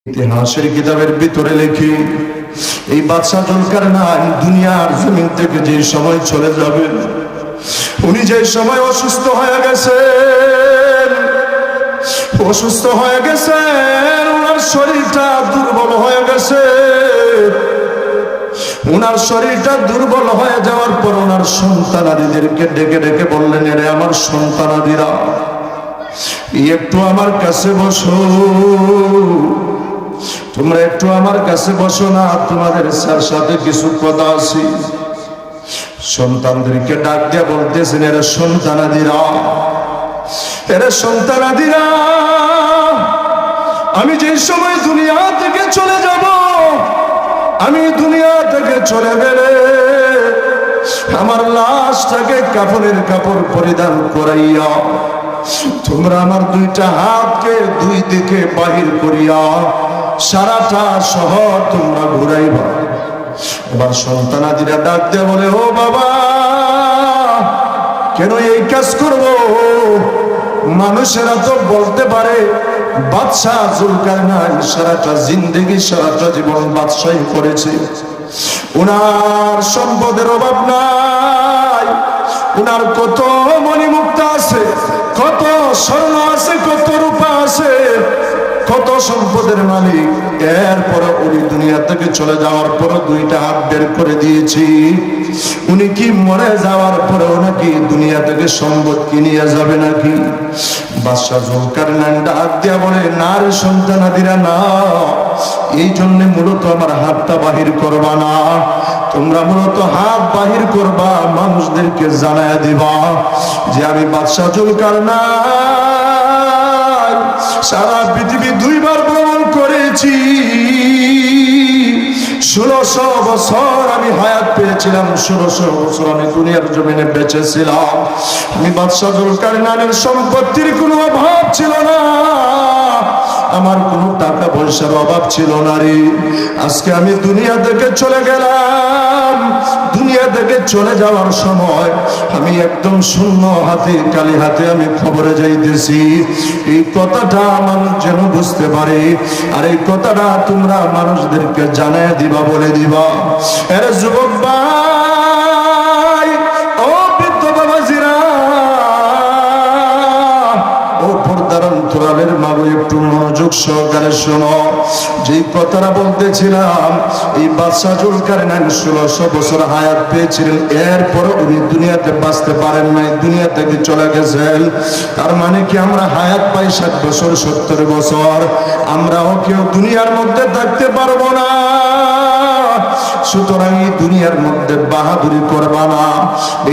ইতিহাসের কিতাবের ভিতরে লেখি এই বাদশা জুলকারনাইন দুনিয়ার জমিন থেকে যে সময় চলে যাবে, উনি যে সময় অসুস্থ হয়ে গেছেন, ওনার শরীরটা দুর্বল হয়ে গেছে। ওনার শরীরটা দুর্বল হয়ে যাওয়ার পর ওনার সন্তানাদিদেরকে ডেকে ডেকে বললেন, এরে আমার সন্তানাদিরা, একটু আমার কাছে বসো, তোমরা একটু আমার কাছে বসো না, তোমাদের সাথে কিছু কথা আছে। সন্তানদেরকে ডাক দিয়ে বলতেছেন, এরা সন্তানাদিরা, আমি যে সময় দুনিয়া থেকে চলে যাব, আমি দুনিয়া থেকে চলে গেলে আমার লাশটাকে কাফনের কাপড় পরিধান করাইয়া তোমরা আমার দুইটা হাতকে দুই দিকে বাহির করিয়া সারাটা শহর তোমরা ঘুরাইবা। এবার সন্তানাদিরা ডাক দিয়ে বলে, ও বাবা, কেন এই কাজ করব? মানুষেরা তো বলতে পারে বাদশা জুলকারনাইন সারাটা জিন্দেগি সারাটা জীবন বাদশাহী করেছে, উনার সম্পদের অভাব নাই, উনার কত মণিমুক্তা আছে, কত স্বর্ণ আছে, কত রূপা আছে, কত সম্পদের মালিক। এরপরে উনি দুনিয়া থেকে চলে যাওয়ার পর দুইটা হাত বের করে দিয়েছি, উনি কি মরে যাওয়ার পরে নাকি দুনিয়া থেকে সম্পদ কিনিয়া যাবে নাকি? বাদশা জুলকারনাইন ডাক দিয়া বলে, না রে সন্তানাদিরা, না, এই জন্য মূলত আমার হাতটা বাহির করবা না, তোমরা মূলত হাত বাহির করবা, মানুষদেরকে জানায়া দিবা যে আমি বাদশা জুলকারনাইন সারা পৃথিবী দুইবার ভ্রমণ করেছি, 1600 বছর আমি হায়াত পেয়েছিলাম, 1600 বছর আমি দুনিয়ার জমিনে বেঁচেছিলাম, আমি বাদশা জুলকারনাইনের সম্পত্তির কোনো অভাব ছিল না, আমার কোনো টাকা পয়সার অভাব ছিল না রে। আজকে আমি দুনিয়া থেকে চলে গেলাম, দুনিয়া থেকে চলে যাওয়ার সময় আমি একদম শূন্য হাতে, খালি হাতে আমি খবরে যাইতেছি। এই কথাটা মানুষ যেন বুঝতে পারে, আর এই কথাটা তোমরা মানুষদেরকে জানায় দিবা, বলে দিবা। এর যুবক ভাই, ও বৃদ্ধ বাবাজিরা, ও পর্দার অন্তরালের মাগো, একটু মনোযোগ সহকারে শোনো। যেই কথাটা বলতেছিলাম, এই বাদশা জুলকারনাইন 1600 বছর হায়াত পেয়েছিলেন, এরপর উনি দুনিয়াতে বাঁচতে পারেন নাই, দুনিয়া থেকে চলে গেছেন। তার মানে কি আমরা হায়াত পাই 60 বছর, 70 বছর, আমরাও কেউ দুনিয়ার মধ্যে থাকতে পারবো না। সুতরাং এই দুনিয়ার মধ্যে বাহাদুরি করবা না,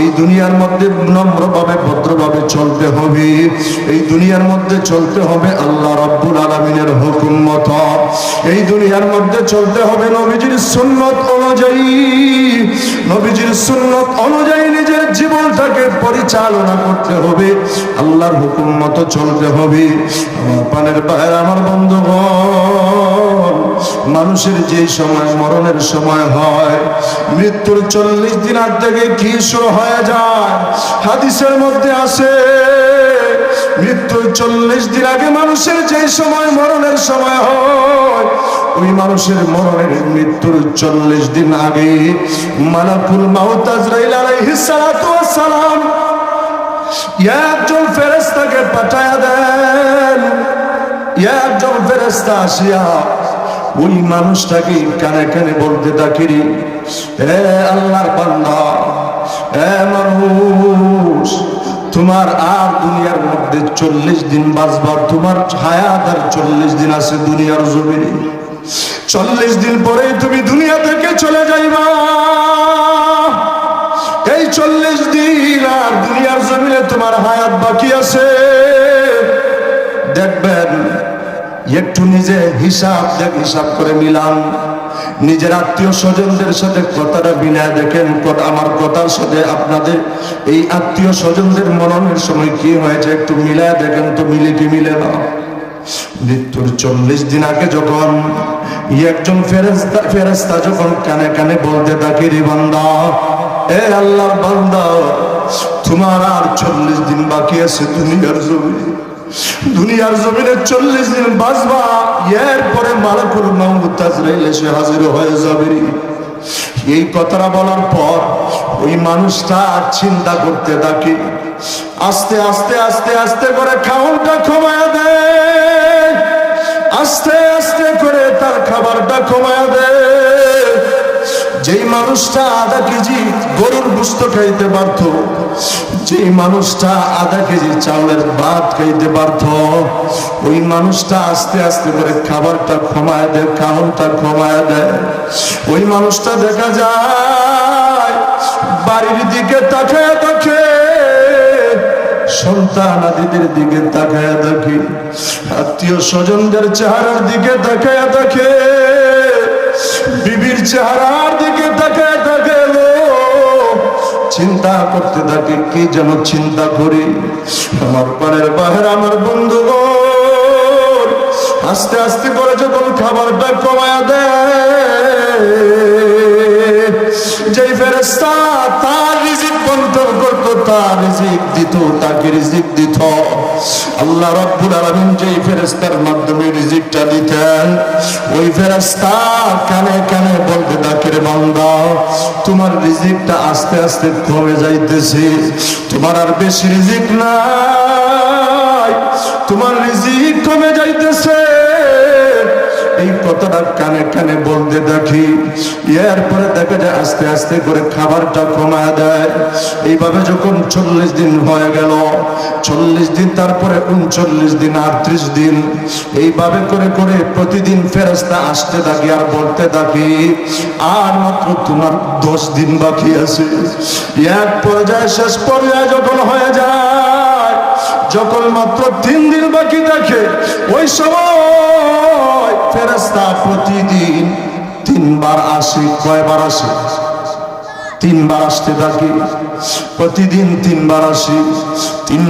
এই দুনিয়ার মধ্যে নম্রভাবে ভদ্রভাবে চলতে হবে, এই দুনিয়ার মধ্যে চলতে হবে আল্লাহ রাব্বুল আলামিনের হুকুম মতো, এই দুনিয়ার মধ্যে চলতে হবে নবীজির সুন্নত অনুযায়ী, নবীজির সুন্নত অনুযায়ী নিজের জীবনটাকে পরিচালনা করতে হবে, আল্লাহর হুকুম মতো চলতে হবে। আমার পানের বাইরে, আমার বন্ধুগণ, মানুষের যে সময় মরণের সময় হয়, মৃত্যুর 40 দিন আগ থেকে কি শুরু হয়ে যায়, হাদিসের মধ্যে আছে মৃত্যুর 40 দিন আগে মানুষের যে সময় মরণের সময় হয়, ওই মানুষের মরণের মৃত্যুর 40 দিন আগে মালাকুল মাউত আজরাইল আলাইহিস সালাতু ওয়াস সালাম একজন ফেরেশতাকে পাঠায়া দেন, একজন ফেরেশতা আসিয়া ওই মানুষটাকে কানে কানে বলতে থাকেন, হে আল্লাহর বান্দা, হে মানুষ, তোমার আর দুনিয়ার মধ্যে 40 দিন বাঁচবার, তোমার হায়াত আর 40 দিন আছে দুনিয়ার জমিনে, 40 দিন পরে তুমি দুনিয়া থেকে চলে যাইবা। এই 40 দিন আর দুনিয়ার জমিনে তোমার হায়াত বাকি আছে। দেখবেন, একটু নিজে হিসাব করে মিলান, নিজের আত্মীয় স্বজনদের সাথে কথাটা মিলায় দেখেন, আমার কথার সাথে আপনাদের এই আত্মীয় স্বজনদের মরণের সময় কি হয়েছে একটু মিলায় দেখেন তো, মিলে কি মিলে না? মৃত্যুর 40 দিন আগে যখন একজন ফেরেশতা যখন কানে কানে বলতে থাকে, রে বান্দা, এ আল্লাহর বান্দা, তোমার আর 40 দিন বাকি আছে দুনিয়ার জমিনে, দুনিয়ার জমিনে 40 দিন বাঁচবা, এরপরে মালাকুল মাউত আজরাইল এসে হাজির হয়ে যাবে। এই কথাটা বলার পর ওই মানুষটা চিন্তা করতে থাকে, আস্তে আস্তে আস্তে আস্তে করে খাওয়াটা কমায়া দেয়, আস্তে আস্তে করে তার খাবারটা কমায়া দেয়। যেই মানুষটা আধা কেজি গরুর গোশত খাইতে পারত, যেই মানুষটা আধা কেজি চাউলের ভাত খাইতে পারত, ওই মানুষটা আস্তে আস্তে করে খাবারটা কমায় দেয়, খাওয়াটা কমায় দেয়। ওই মানুষটা দেখা যায় বাড়ির দিকে তাকায় দেখে, সন্তান আদিদের দিকে তাকায় দেখে, আত্মীয় স্বজনদের চেহারার দিকে তাকায় দেখে, বিবির চেহারার দিকে তাকায় থাকে, চিন্তা করতে থাকে কি যেন চিন্তা করি। আমার পানের বাহির আমার বন্ধুগণ আস্তে আস্তে করে যখন খাবারটা কমায়া দেয়, যেই ফেরেশতা তার রিজিক বন্টন করত, তার রিজিক দিত, তাকে রিজিক দিত আল্লাহ রাব্বুল আলামিন। যেই ফেরেশতার মাধ্যমে রিজিকটা দিতেন, ওই ফেরেশতা কানে কানে বলতে থাকে, রে বান্দা, তোমার রিজিকটা আস্তে আস্তে কমে যাইতেছে, তোমার আর বেশি রিজিক নাই, তোমার রিজিক কমে যাইতেছে। এই কথাটা কানে কানে বলতে দেখি, এরপরে দেখা যায় আস্তে আস্তে করে খাবারটা কমায় দেয়। এইভাবে যখন 40 দিন হয়ে গেল, 40 দিন, তারপরে 39 দিন, 38 দিন, এইভাবে করে করে প্রতিদিন ফেরেশতা আসতে থাকি আর বলতে থাকি, আর মাত্র তোমার 10 দিন বাকি আছে। এক পর্যায়ে, শেষ পর্যায়ে যখন হয়ে যায়, যখন মাত্র 3 দিন বাকি থাকে, ওই সময় ফেরেশতা প্রতিদিন 3 বার আসে। কয়বার আসে? 3 বার আসতে থাকে, প্রতিদিন 3 বার আসে। 3